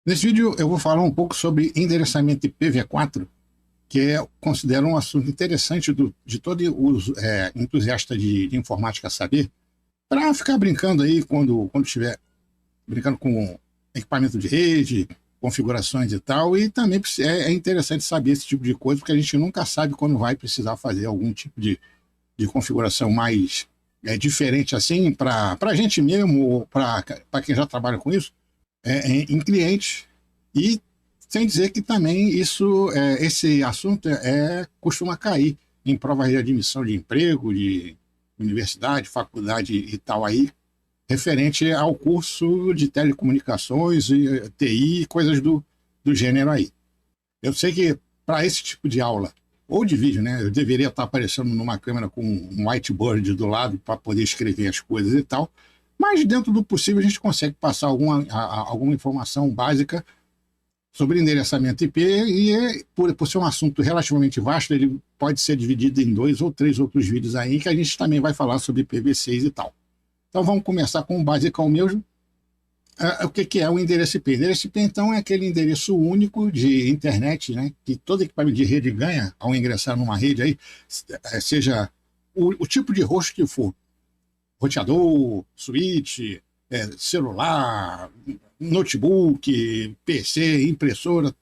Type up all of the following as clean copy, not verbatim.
Nesse vídeo eu vou falar um pouco sobre endereçamento IPv4, que considero um assunto interessante de todo entusiasta de informática saber, para ficar brincando aí quando estiver brincando com equipamento de rede, configurações e tal, e também é interessante saber esse tipo de coisa, porque a gente nunca sabe quando vai precisar fazer algum tipo de configuração mais diferente assim, para a gente mesmo, ou para quem já trabalha com isso, em clientes, e sem dizer que também esse assunto costuma cair em provas de admissão de emprego, de universidade, faculdade e tal aí, referente ao curso de telecomunicações, e TI, coisas do gênero aí. Eu sei que para esse tipo de aula, ou de vídeo, né, eu deveria estar aparecendo numa câmera com um whiteboard do lado para poder escrever as coisas e tal, mas dentro do possível a gente consegue passar alguma informação básica sobre endereçamento IP, e por ser um assunto relativamente vasto, ele pode ser dividido em 2 ou 3 outros vídeos aí, que a gente também vai falar sobre IPv6 e tal. Então vamos começar com o basicão mesmo. O que é o endereço IP? O endereço IP, então, é aquele endereço único de internet, né, que todo equipamento de rede ganha ao ingressar numa rede aí, seja o tipo de host que for, roteador, switch, celular, notebook, PC, impressora,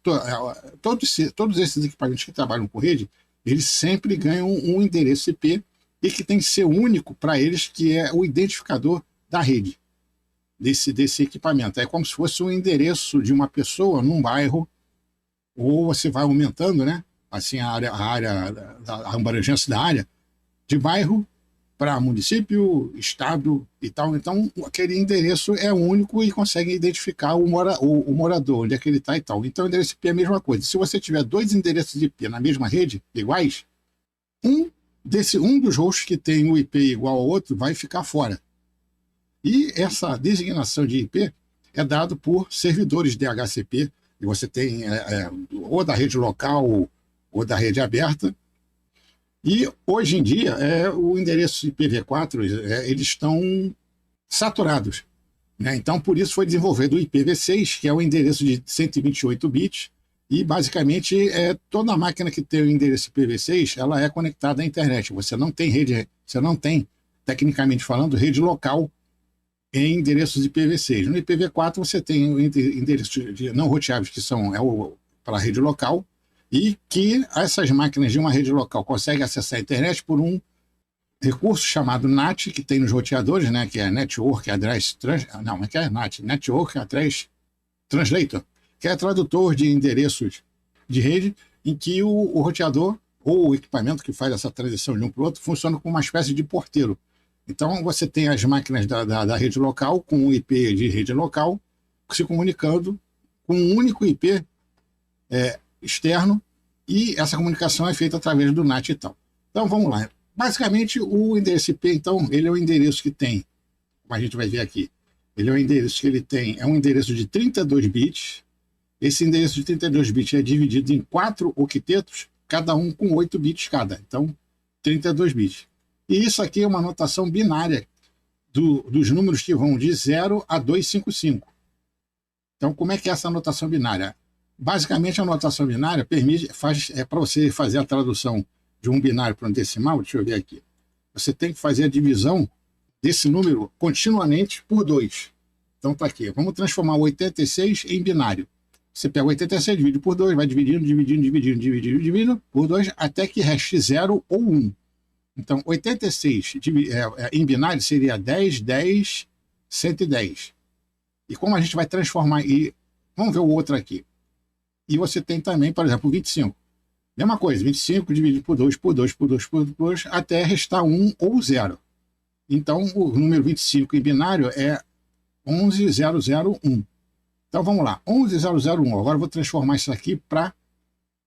todos esses equipamentos que trabalham com rede, eles sempre ganham um endereço IP, e que tem que ser único para eles, que é o identificador da rede, desse equipamento. É como se fosse um endereço de uma pessoa num bairro, ou você vai aumentando, né, assim, a abrangência da área, de bairro para município, estado e tal. Então, aquele endereço é único e consegue identificar o morador, onde é que ele está e tal. Então, o endereço IP é a mesma coisa. Se você tiver 2 endereços IP na mesma rede, iguais, um dos hosts que tem o IP igual ao outro vai ficar fora. E essa designação de IP é dado por servidores DHCP, e você tem ou da rede local ou da rede aberta. E hoje em dia, o endereço IPv4, eles estão saturados, né? Então, por isso foi desenvolvido o IPv6, que é o endereço de 128 bits, e basicamente toda máquina que tem o endereço IPv6, ela é conectada à internet. Você não tem, tecnicamente falando, rede local em endereços IPv6. No IPv4 você tem endereços não roteáveis, que são para a rede local, e que essas máquinas de uma rede local conseguem acessar a internet por um recurso chamado NAT, que tem nos roteadores, né, que é Network Address Network Address Translator, que é tradutor de endereços de rede, em que o roteador, ou o equipamento que faz essa transição de um para o outro, funciona como uma espécie de porteiro. Então, você tem as máquinas da rede local com o IP de rede local se comunicando com um único IP externo, e essa comunicação é feita através do NAT e tal. Então, vamos lá. Basicamente, o endereço IP, então, ele é o endereço que tem, como a gente vai ver aqui, ele é o endereço que ele tem, é um endereço de 32 bits. Esse endereço de 32 bits é dividido em 4 octetos, cada um com 8 bits cada. Então, 32 bits. E isso aqui é uma notação binária dos números que vão de 0 a 255. Então, como é que é essa notação binária? Basicamente, a notação binária para você fazer a tradução de um binário para um decimal, deixa eu ver aqui, você tem que fazer a divisão desse número continuamente por 2. Então, está aqui. Vamos transformar o 86 em binário. Você pega o 86, divide por 2, vai dividindo por 2, até que reste 0 ou 1. Então, 86 em binário seria 10, 10, 110. E como a gente vai transformar... Vamos ver o outro aqui. E você tem também, por exemplo, 25. Mesma coisa, 25 dividido por 2, por 2, por 2, por 2, até restar 1 ou 0. Então, o número 25 em binário é 11001. Então, vamos lá, 11001. Agora eu vou transformar isso aqui para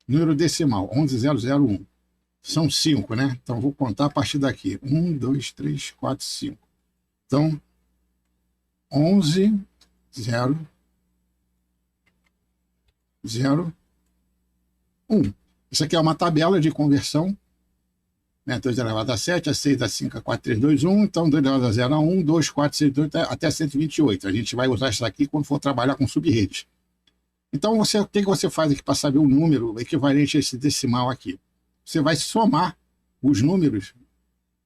número decimal, 11001. São 5, né? Então, vou contar a partir daqui. 1, 2, 3, 4, 5. Então, 11, 0, 0, 1. Isso aqui é uma tabela de conversão, né? 2 elevado a 7, a 6, a 5, a 4, 3, 2, 1. Então, 2 elevado a 0 a 1, 2, 4, 6, 2, até 128. A gente vai usar isso aqui quando for trabalhar com subredes. Então, o que você faz aqui para saber o número equivalente a esse decimal aqui? Você vai somar os números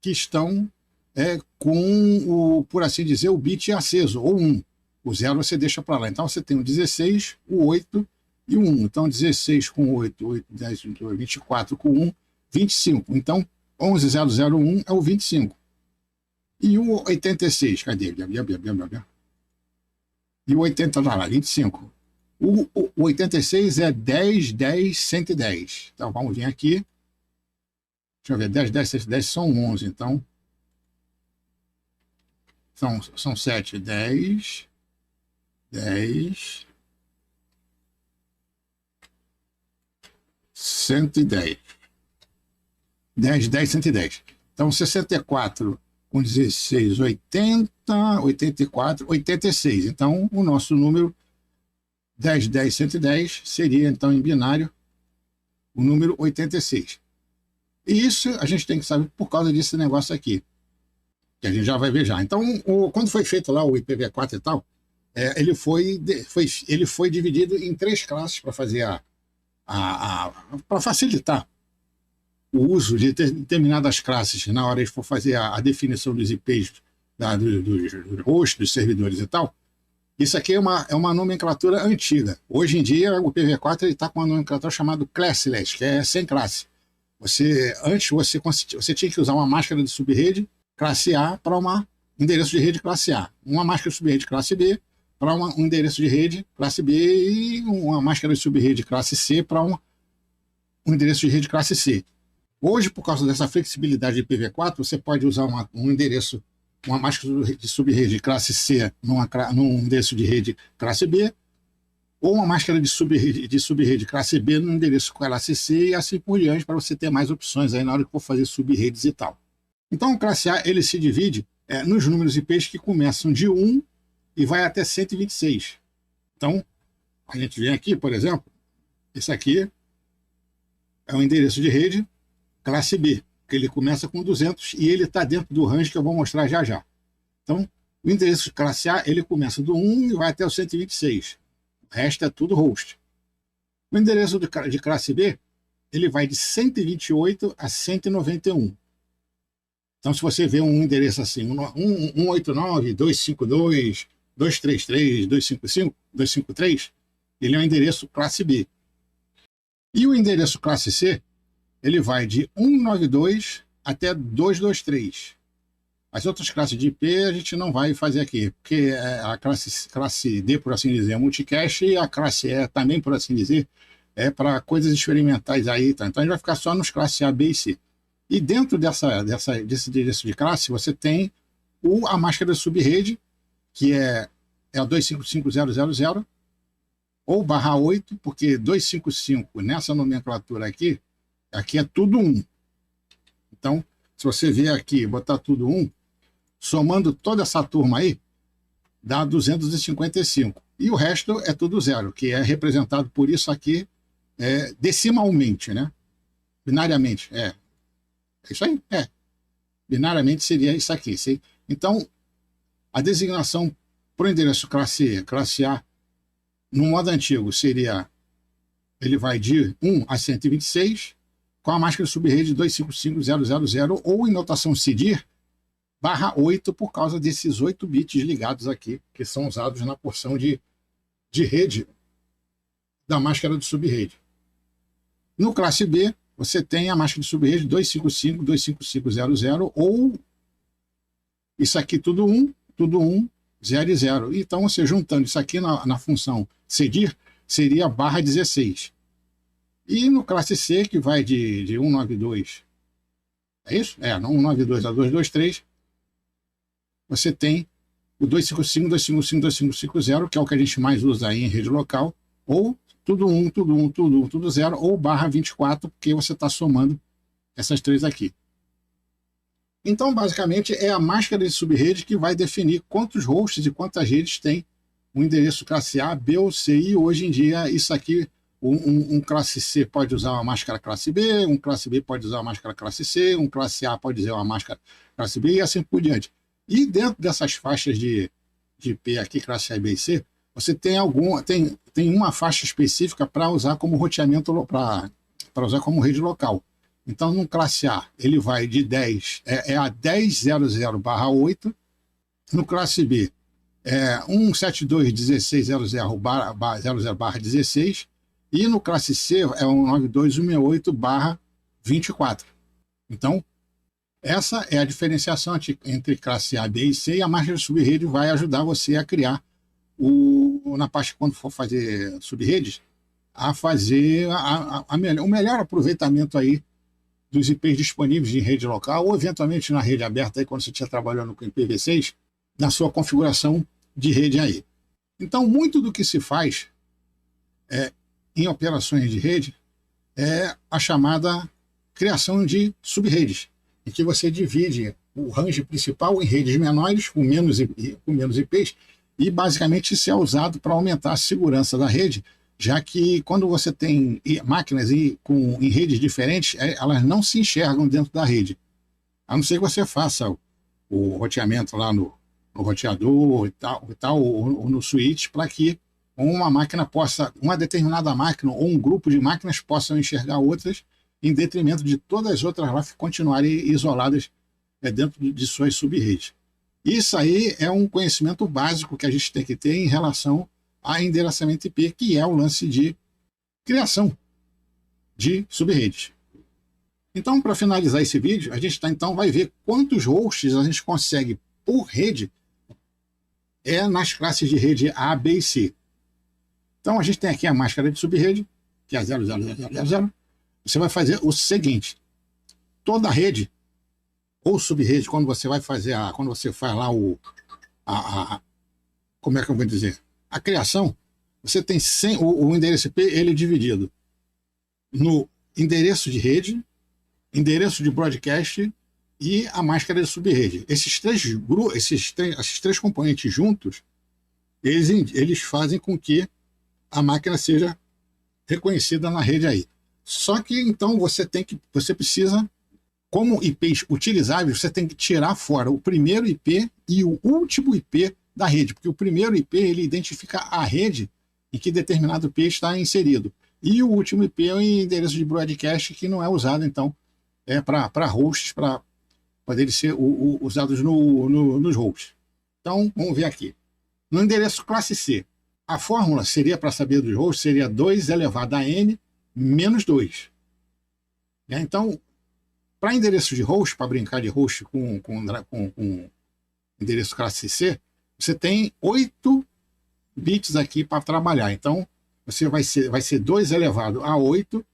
que estão com, por assim dizer, o bit aceso, ou 1. O 0 você deixa para lá. Então, você tem o 16, o 8 e o 1. Então, 16 com 8, 8, 10, 22, 24 com 1, 25. Então, 11001 é o 25. E o 86, cadê? E o 80 tá lá, 25. O 86 é 10, 10, 110. Então, vamos vir aqui. Deixa eu ver, 10, 10, 110 são 11. Então, são 7, 10, 10, 110. 10, 10, 110. Então, 64 com 16, 80, 84, 86. Então, o nosso número 10, 10, 110 seria, então, em binário, o número 86. E isso a gente tem que saber por causa desse negócio aqui, que a gente já vai ver já. Então, quando foi feito lá o IPv4 e tal, ele foi dividido em 3 classes para fazer para facilitar o uso de determinadas classes na hora de for fazer a definição dos IPs, dos hosts, dos servidores e tal. Isso aqui é uma nomenclatura antiga. Hoje em dia, o IPv4 está com uma nomenclatura chamada classless, que é sem classe. Antes você tinha que usar uma máscara de subrede classe A para um endereço de rede classe A, uma máscara de subrede classe B para um endereço de rede classe B e uma máscara de subrede classe C para um endereço de rede classe C. Hoje, por causa dessa flexibilidade de IPv4, você pode usar um endereço, uma máscara de subrede classe C num endereço de rede classe B, ou uma máscara de subrede classe B no endereço classe C e assim por diante, para você ter mais opções aí na hora que for fazer subredes e tal. Então, o classe A ele se divide nos números IPs que começam de 1 e vai até 126. Então, a gente vem aqui, por exemplo, esse aqui é um endereço de rede classe B, que ele começa com 200 e ele está dentro do range que eu vou mostrar já já. Então, o endereço de classe A ele começa do 1 e vai até o 126. O resto é tudo host. O endereço de classe B ele vai de 128 a 191. Então, se você vê um endereço assim, 189, 252, 233, 255, 253, ele é um endereço classe B. E o endereço classe C, ele vai de 192 até 223. As outras classes de IP a gente não vai fazer aqui, porque a classe D, por assim dizer, é multicache, e a classe E também, por assim dizer, é para coisas experimentais aí. Tá? Então, a gente vai ficar só nos classes A, B e C. E dentro desse endereço de classe, você tem a máscara de subrede, que é a 255.0.0.0, ou /8, porque 255, nessa nomenclatura aqui é tudo 1. Então, se você vier aqui botar tudo 1, somando toda essa turma aí, dá 255. E o resto é tudo 0, que é representado por isso aqui decimalmente, né? Binariamente, é isso aí, binariamente seria isso aqui. Então, a designação para o endereço classe A, no modo antigo, seria, ele vai de 1 a 126, com a máscara de subrede 255.0.0.0, ou em notação CIDR, /8, por causa desses 8 bits ligados aqui, que são usados na porção de rede da máscara de subrede. No classe B, você tem a máscara de subrede 255.255.0.0, ou isso aqui tudo 1, 0 e 0. Então, você juntando isso aqui na função CIDR, seria /16. E no classe C, que vai de 192, é isso? No 192 a 223, você tem o 255, 255, 2550, que é o que a gente mais usa aí em rede local, ou tudo 1, tudo 1, tudo 1, tudo 0, ou /24, porque você está somando essas três aqui. Então, basicamente, é a máscara de subrede que vai definir quantos hosts e quantas redes tem um endereço classe A, B ou C. E hoje em dia, isso aqui, um classe C pode usar uma máscara classe B, um classe B pode usar uma máscara classe C, um classe A pode usar uma máscara classe B e assim por diante. E dentro dessas faixas de IP aqui, classe A, B e C, você tem uma faixa específica para usar como roteamento, para usar como rede local. Então, no classe A, ele vai de 10, a 10.00/8. No classe B, 172.16.00/16. E no classe C, é 192.168/24. Então, essa é a diferenciação entre classe A, B e C, e a máscara de subrede vai ajudar você a criar, na parte quando for fazer subredes, a fazer o melhor aproveitamento aí dos IPs disponíveis em rede local, ou eventualmente na rede aberta, aí, quando você estiver trabalhando com IPv6, na sua configuração de rede aí. Então, muito do que se faz em operações de rede é a chamada criação de subredes, em que você divide o range principal em redes menores, com menos IPs, e basicamente isso é usado para aumentar a segurança da rede, já que quando você tem máquinas em redes diferentes, elas não se enxergam dentro da rede. A não ser que você faça o roteamento lá no roteador e tal, ou no switch, para que uma determinada máquina ou um grupo de máquinas possam enxergar outras, em detrimento de todas as outras lá continuarem isoladas dentro de suas subredes. Isso aí é um conhecimento básico que a gente tem que ter em relação a endereçamento IP, que é o lance de criação de subredes. Então, para finalizar esse vídeo, a gente vai ver quantos hosts a gente consegue por rede nas classes de rede A, B e C. Então, a gente tem aqui a máscara de subrede, que é 0.0.0.0. Você vai fazer o seguinte: toda rede ou subrede, quando você vai fazer quando você faz lá como é que eu vou dizer? A criação, você tem o endereço IP, ele é dividido no endereço de rede, endereço de broadcast e a máscara de subrede. Esses três componentes juntos, eles fazem com que a máquina seja reconhecida na rede aí. Só que então você precisa, como IPs utilizáveis, você tem que tirar fora o primeiro IP e o último IP da rede, porque o primeiro IP ele identifica a rede em que determinado IP está inserido, e o último IP é o endereço de broadcast, que não é usado então para hosts, para poder ser usados nos hosts. Então vamos ver aqui no endereço classe C, a fórmula seria, para saber dos hosts, seria 2 elevado a n menos 2. Então, para endereço de host, para brincar de host com endereço classe C, você tem 8 bits aqui para trabalhar. Então, vai ser 2 elevado a 8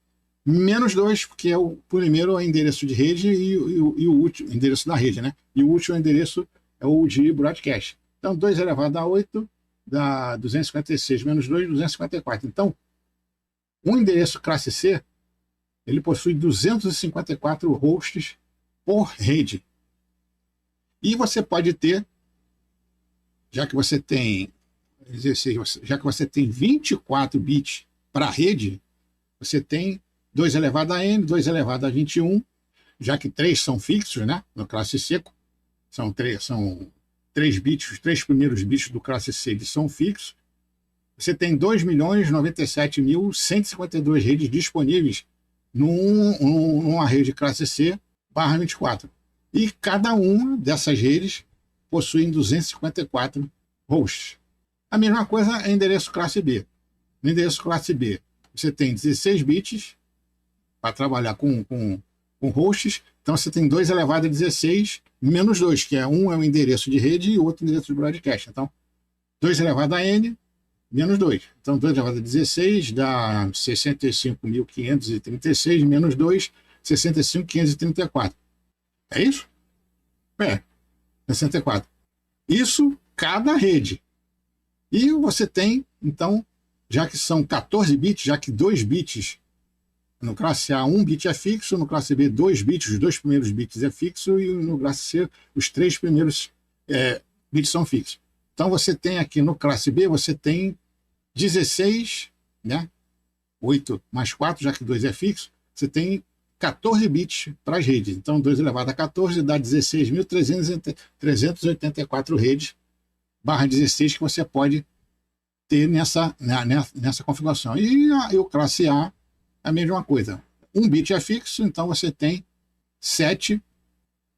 menos 2, porque o primeiro é o endereço de rede e o último endereço da rede, né? E o último endereço é o de broadcast. Então, 2 elevado a 8 dá 256 menos 2, 254. Então, um endereço classe C, ele possui 254 hosts por rede. E você pode ter, já que você tem 24 bits para a rede, você tem 2 elevado a n, 2 elevado a 21, já que 3 são fixos, né? No classe C, são 3 bits, os 3 primeiros bits do classe C eles são fixos. Você tem 2.097.152 redes disponíveis numa rede classe C /24. E cada uma dessas redes possui 254 hosts. A mesma coisa é endereço classe B. No endereço classe B, você tem 16 bits para trabalhar com hosts. Então você tem 2 elevado a 16 menos 2, que é o endereço de rede e o outro endereço de broadcast. Então, 2 elevado a n menos 2. Então, 2 elevado a 16 dá 65.536 menos 2, 65.534. É isso? 64. Isso cada rede. E você tem, então, já que são 14 bits, já que 2 bits, no classe A 1 bit é fixo, no classe B 2 bits, os 2 primeiros bits é fixo, e no classe C os 3 primeiros bits são fixos. Então você tem aqui no classe B, você tem 16, né? 8 mais 4, já que 2 é fixo, você tem 14 bits para as redes. Então 2 elevado a 14 dá 16.384 redes /16 que você pode ter nessa configuração. E o classe A é a mesma coisa. 1 bit é fixo, então você tem 7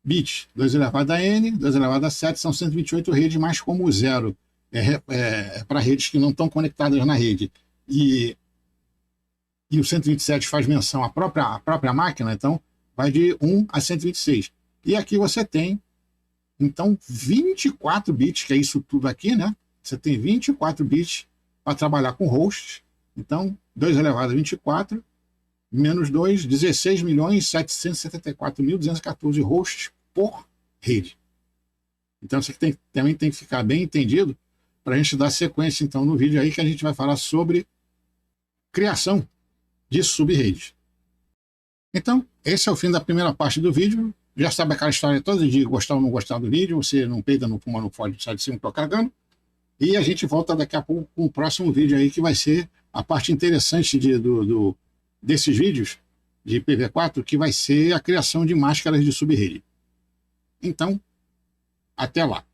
bits. 2 elevado a n, 2 elevado a 7, são 128 redes, mas como o 0 é para redes que não estão conectadas na rede, e o 127 faz menção à própria máquina, então vai de 1 a 126. E aqui você tem, então, 24 bits, que é isso tudo aqui, né? Você tem 24 bits para trabalhar com hosts. Então, 2 elevado a 24, menos 2, 16.774.214 hosts por rede. Então, isso aqui também tem que ficar bem entendido para a gente dar sequência, então, no vídeo aí que a gente vai falar sobre criação de subredes. Então, esse é o fim da primeira parte do vídeo. Já sabe aquela história toda de gostar ou não gostar do vídeo, você não peida, não fuma, não fode, sai de cima, tô cagando. E a gente volta daqui a pouco com o próximo vídeo aí, que vai ser a parte interessante desses vídeos de IPv4, que vai ser a criação de máscaras de subrede. Então, até lá.